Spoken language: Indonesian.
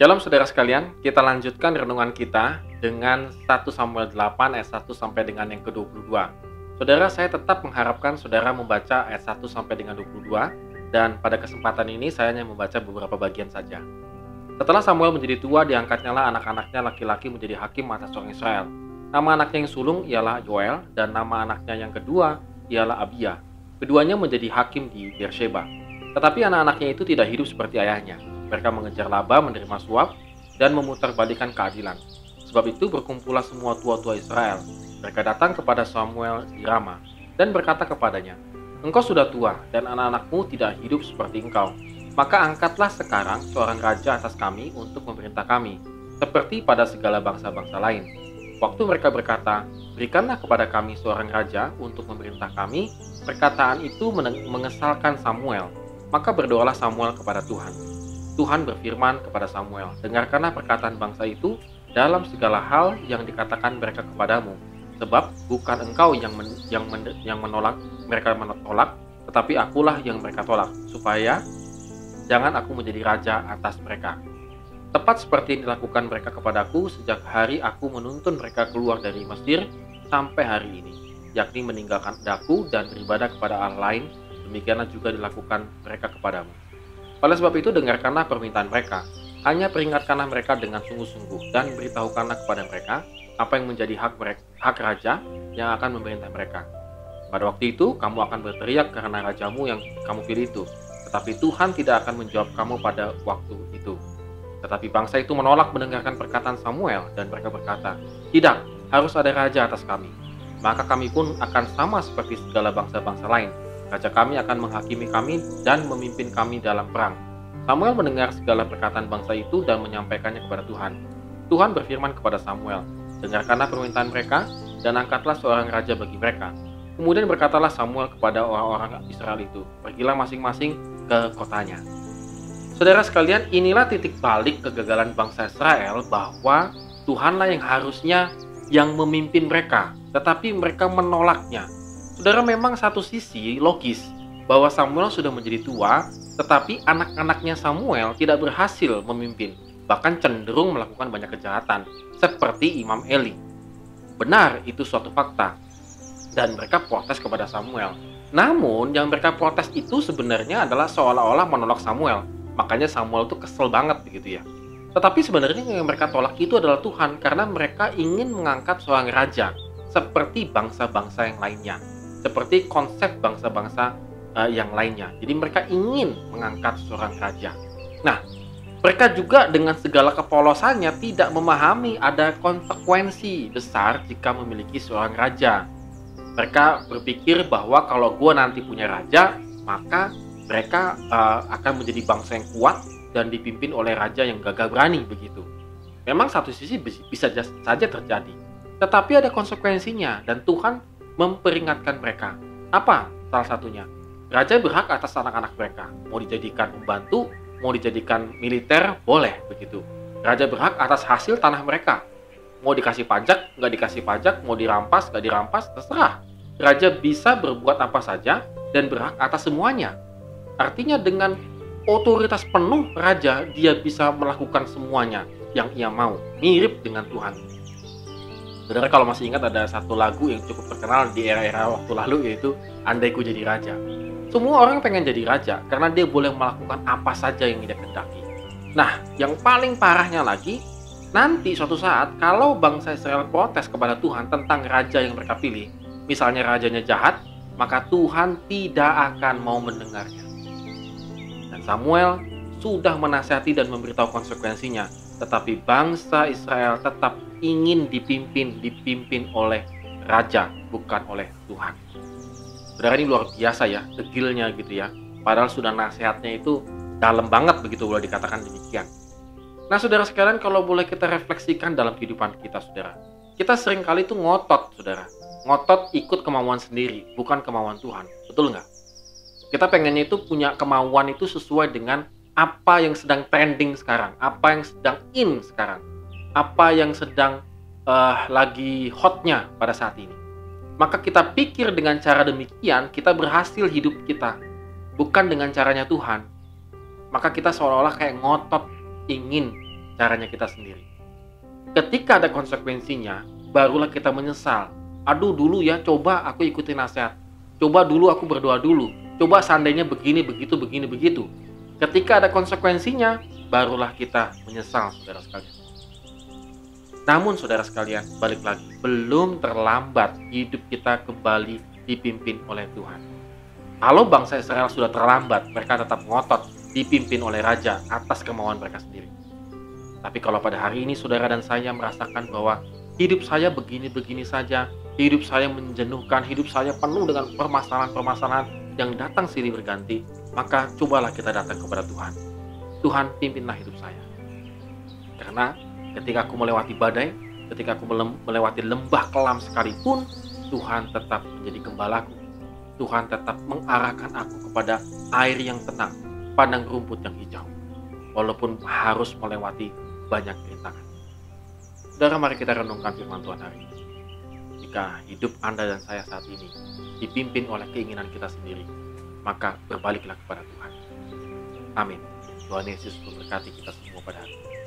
Shalom saudara sekalian, kita lanjutkan renungan kita dengan 1 Samuel 8 ayat 1 sampai dengan yang ke-22. Saudara, saya tetap mengharapkan saudara membaca ayat 1 sampai dengan 22, dan pada kesempatan ini saya hanya membaca beberapa bagian saja. Setelah Samuel menjadi tua, diangkatnya lah anak-anaknya laki-laki menjadi hakim atas orang Israel. Nama anaknya yang sulung ialah Yoel, dan nama anaknya yang kedua ialah Abia. Keduanya menjadi hakim di Beersheba. Tetapi anak-anaknya itu tidak hidup seperti ayahnya. Mereka mengejar laba, menerima suap, dan memutarbalikkan keadilan. Sebab itu berkumpullah semua tua-tua Israel. Mereka datang kepada Samuel di Rama dan berkata kepadanya, "Engkau sudah tua dan anak-anakmu tidak hidup seperti engkau. Maka angkatlah sekarang seorang raja atas kami untuk memerintah kami, seperti pada segala bangsa-bangsa lain." Waktu mereka berkata, "Berikanlah kepada kami seorang raja untuk memerintah kami," perkataan itu mengesalkan Samuel. Maka berdoalah Samuel kepada Tuhan. Tuhan berfirman kepada Samuel, "Dengarkanlah perkataan bangsa itu dalam segala hal yang dikatakan mereka kepadamu, sebab bukan engkau yang menolak mereka menolak, tetapi akulah yang mereka tolak, supaya jangan aku menjadi raja atas mereka. Tepat seperti yang dilakukan mereka kepadaku sejak hari aku menuntun mereka keluar dari Mesir sampai hari ini, yakni meninggalkan daku dan beribadah kepada Allah lain, demikianlah juga dilakukan mereka kepadamu. Oleh sebab itu dengarkanlah permintaan mereka, hanya peringatkanlah mereka dengan sungguh-sungguh dan beritahukanlah kepada mereka apa yang menjadi hak raja yang akan memerintah mereka. Pada waktu itu kamu akan berteriak karena rajamu yang kamu pilih itu, tetapi Tuhan tidak akan menjawab kamu pada waktu itu." Tetapi bangsa itu menolak mendengarkan perkataan Samuel dan mereka berkata, "Tidak, harus ada raja atas kami. Maka kami pun akan sama seperti segala bangsa-bangsa lain. Raja kami akan menghakimi kami dan memimpin kami dalam perang." Samuel mendengar segala perkataan bangsa itu dan menyampaikannya kepada Tuhan. Tuhan berfirman kepada Samuel, "Dengarkanlah permintaan mereka dan angkatlah seorang raja bagi mereka." Kemudian berkatalah Samuel kepada orang-orang Israel itu, "Pergilah masing-masing ke kotanya." Saudara sekalian, inilah titik balik kegagalan bangsa Israel, bahwa Tuhanlah yang harusnya yang memimpin mereka, tetapi mereka menolaknya. Saudara, memang satu sisi logis bahwa Samuel sudah menjadi tua, tetapi anak-anaknya Samuel tidak berhasil memimpin, bahkan cenderung melakukan banyak kejahatan, seperti Imam Eli. Benar, itu suatu fakta, dan mereka protes kepada Samuel. Namun, yang mereka protes itu sebenarnya adalah seolah-olah menolak Samuel, makanya Samuel tuh kesel banget begitu ya. Tetapi sebenarnya yang mereka tolak itu adalah Tuhan, karena mereka ingin mengangkat seorang raja, seperti bangsa-bangsa yang lainnya. Seperti konsep bangsa-bangsa yang lainnya. Jadi mereka ingin mengangkat seorang raja. Nah, mereka juga dengan segala kepolosannya tidak memahami ada konsekuensi besar jika memiliki seorang raja. Mereka berpikir bahwa kalau gue nanti punya raja, maka mereka akan menjadi bangsa yang kuat dan dipimpin oleh raja yang gagah berani begitu. Memang satu sisi bisa saja terjadi, tetapi ada konsekuensinya dan Tuhan memperingatkan mereka. Apa salah satunya? Raja berhak atas anak-anak mereka. Mau dijadikan pembantu, mau dijadikan militer, boleh begitu. Raja berhak atas hasil tanah mereka. Mau dikasih pajak, nggak dikasih pajak, mau dirampas, nggak dirampas, terserah. Raja bisa berbuat apa saja dan berhak atas semuanya. Artinya dengan otoritas penuh raja, dia bisa melakukan semuanya yang ia mau. Mirip dengan Tuhan. Saudara, kalau masih ingat ada satu lagu yang cukup terkenal di era-era waktu lalu, yaitu "Andai Ku Jadi Raja." Semua orang pengen jadi raja karena dia boleh melakukan apa saja yang dia kehendaki. Nah, yang paling parahnya lagi, nanti suatu saat kalau bangsa Israel protes kepada Tuhan tentang raja yang mereka pilih, misalnya rajanya jahat, maka Tuhan tidak akan mau mendengarnya. Dan Samuel sudah menasihati dan memberitahu konsekuensinya, tetapi bangsa Israel tetap ingin dipimpin oleh raja, bukan oleh Tuhan. Saudara, ini luar biasa ya, degilnya gitu ya. Padahal sudah nasihatnya itu dalam banget begitu, boleh dikatakan demikian. Nah, saudara sekalian, kalau boleh kita refleksikan dalam kehidupan kita, saudara. Kita sering kali itu ngotot, saudara. Ngotot ikut kemauan sendiri, bukan kemauan Tuhan. Betul nggak? Kita pengennya itu punya kemauan itu sesuai dengan apa yang sedang trending sekarang, apa yang sedang in sekarang, apa yang sedang lagi hotnya pada saat ini. Maka kita pikir dengan cara demikian, kita berhasil hidup kita, bukan dengan caranya Tuhan. Maka kita seolah-olah kayak ngotot ingin caranya kita sendiri. Ketika ada konsekuensinya, barulah kita menyesal. Aduh, dulu ya, coba aku ikuti nasihat. Coba dulu aku berdoa dulu. Coba seandainya begini, begitu, begini, begitu. Ketika ada konsekuensinya, barulah kita menyesal, saudara sekalian. Namun saudara sekalian, balik lagi, belum terlambat hidup kita kembali dipimpin oleh Tuhan. Kalau bangsa Israel sudah terlambat, mereka tetap ngotot dipimpin oleh raja atas kemauan mereka sendiri. Tapi kalau pada hari ini saudara dan saya merasakan bahwa hidup saya begini-begini saja, hidup saya menjenuhkan, hidup saya penuh dengan permasalahan-permasalahan yang datang silih berganti, maka cobalah kita datang kepada Tuhan. Tuhan, pimpinlah hidup saya. Karena ketika aku melewati badai, ketika aku melewati lembah kelam sekalipun, Tuhan tetap menjadi gembalaku. Tuhan tetap mengarahkan aku kepada air yang tenang, padang rumput yang hijau. Walaupun harus melewati banyak rintangan. Saudara, mari kita renungkan firman Tuhan hari ini. Jika hidup Anda dan saya saat ini dipimpin oleh keinginan kita sendiri, maka berbaliklah kepada Tuhan. Amin. Tuhan Yesus memberkati kita semua pada hari ini.